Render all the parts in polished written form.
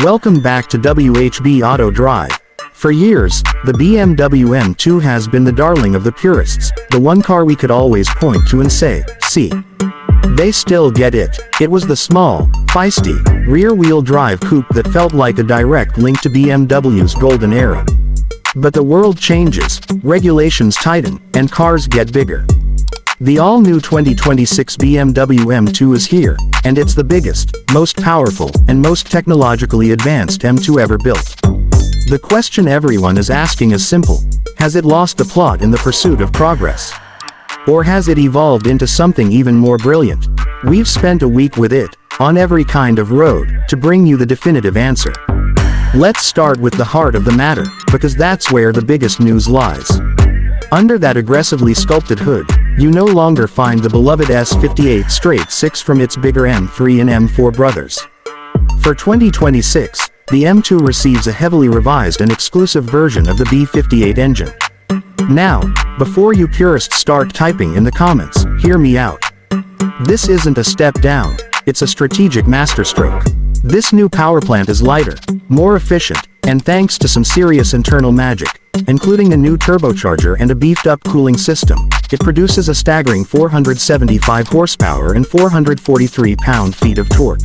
Welcome back to WHB Auto Drive. For years, the BMW M2 has been the darling of the purists, the one car we could always point to and say, see. They still get it. It was the small, feisty, rear-wheel drive coupe that felt like a direct link to BMW's golden era. But the world changes, regulations tighten, and cars get bigger. The all-new 2026 BMW M2 is here, and it's the biggest, most powerful, and most technologically advanced M2 ever built. The question everyone is asking is simple: has it lost the plot in the pursuit of progress? Or has it evolved into something even more brilliant? We've spent a week with it, on every kind of road, to bring you the definitive answer. Let's start with the heart of the matter, because that's where the biggest news lies. Under that aggressively sculpted hood, you no longer find the beloved S58 straight six from its bigger M3 and M4 brothers. For 2026, the M2 receives a heavily revised and exclusive version of the B58 engine. Now, before you purists start typing in the comments, hear me out. This isn't a step down, it's a strategic masterstroke. This new powerplant is lighter, more efficient, and thanks to some serious internal magic, including a new turbocharger and a beefed-up cooling system, it produces a staggering 475 horsepower and 443 pound-feet of torque.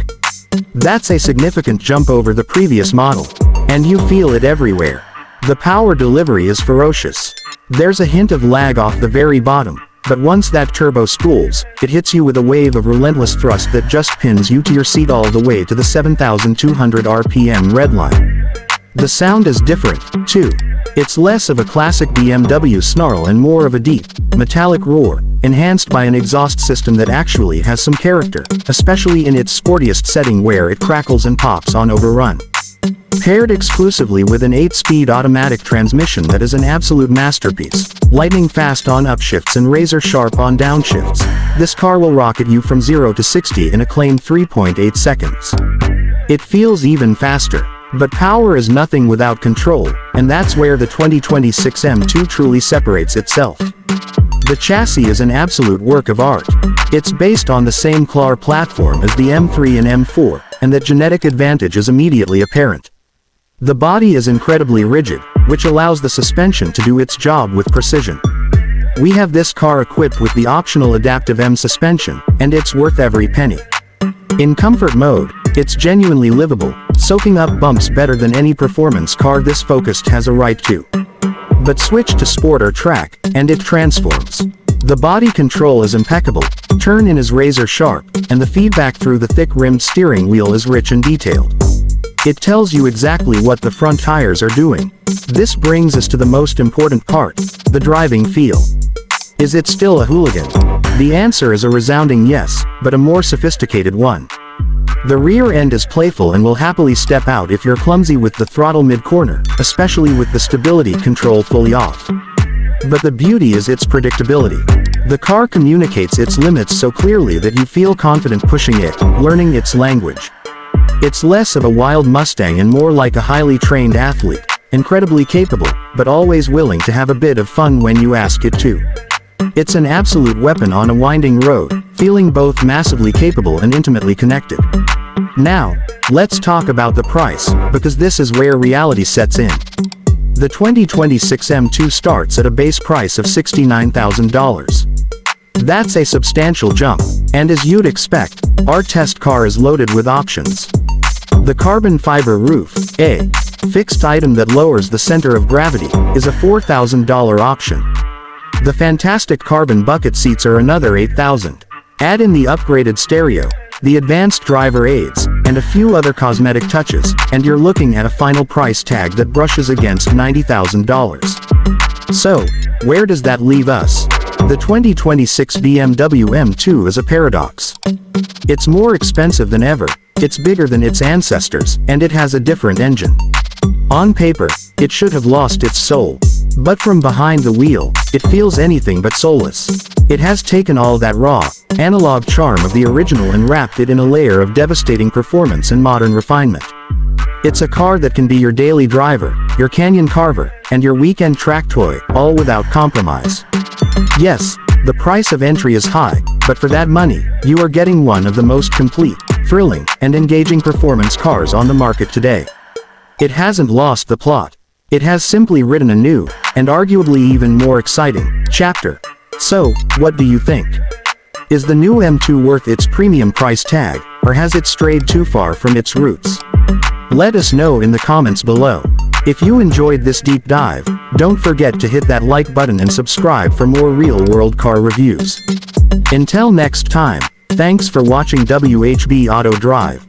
That's a significant jump over the previous model, and you feel it everywhere. The power delivery is ferocious. There's a hint of lag off the very bottom, but once that turbo spools, it hits you with a wave of relentless thrust that just pins you to your seat all the way to the 7,200 RPM redline. The sound is different, too. It's less of a classic BMW snarl and more of a deep, metallic roar, enhanced by an exhaust system that actually has some character, especially in its sportiest setting where it crackles and pops on overrun. Paired exclusively with an 8-speed automatic transmission that is an absolute masterpiece, lightning fast on upshifts and razor sharp on downshifts, this car will rocket you from 0 to 60 in a claimed 3.8 seconds. It feels even faster. But power is nothing without control, and that's where the 2026 M2 truly separates itself. The chassis is an absolute work of art. It's based on the same CLAR platform as the M3 and M4, and that genetic advantage is immediately apparent. The body is incredibly rigid, which allows the suspension to do its job with precision. We have this car equipped with the optional adaptive M suspension, and it's worth every penny. In comfort mode, it's genuinely livable, soaking up bumps better than any performance car this focused has a right to. But switch to sport or track, and it transforms. The body control is impeccable, turn-in is razor sharp, and the feedback through the thick-rimmed steering wheel is rich and detailed. It tells you exactly what the front tires are doing. This brings us to the most important part, the driving feel. Is it still a hooligan? The answer is a resounding yes, but a more sophisticated one. The rear end is playful and will happily step out if you're clumsy with the throttle mid-corner, especially with the stability control fully off. But the beauty is its predictability. The car communicates its limits so clearly that you feel confident pushing it, learning its language. It's less of a wild Mustang and more like a highly trained athlete, incredibly capable, but always willing to have a bit of fun when you ask it to. It's an absolute weapon on a winding road, feeling both massively capable and intimately connected. Now, let's talk about the price, because this is where reality sets in. The 2026 M2 starts at a base price of $69,000. That's a substantial jump, and as you'd expect, our test car is loaded with options. The carbon fiber roof, a fixed item that lowers the center of gravity, is a $4,000 option. The fantastic carbon bucket seats are another $8,000. Add in the upgraded stereo, the advanced driver aids, and a few other cosmetic touches, and you're looking at a final price tag that brushes against $90,000. So, where does that leave us? The 2026 BMW M2 is a paradox. It's more expensive than ever, it's bigger than its ancestors, and it has a different engine. On paper, it should have lost its soul. But from behind the wheel, it feels anything but soulless. It has taken all that raw, analog charm of the original and wrapped it in a layer of devastating performance and modern refinement. It's a car that can be your daily driver, your canyon carver, and your weekend track toy, all without compromise. Yes, The price of entry is high, but for that money, you are getting one of the most complete, thrilling, and engaging performance cars on the market today. It hasn't lost the plot. It has simply written a new, and arguably even more exciting, chapter. So, what do you think? Is the new M2 worth its premium price tag, or has it strayed too far from its roots? Let us know in the comments below. If you enjoyed this deep dive, don't forget to hit that like button and subscribe for more real-world car reviews. Until next time, thanks for watching WHB Auto Drive.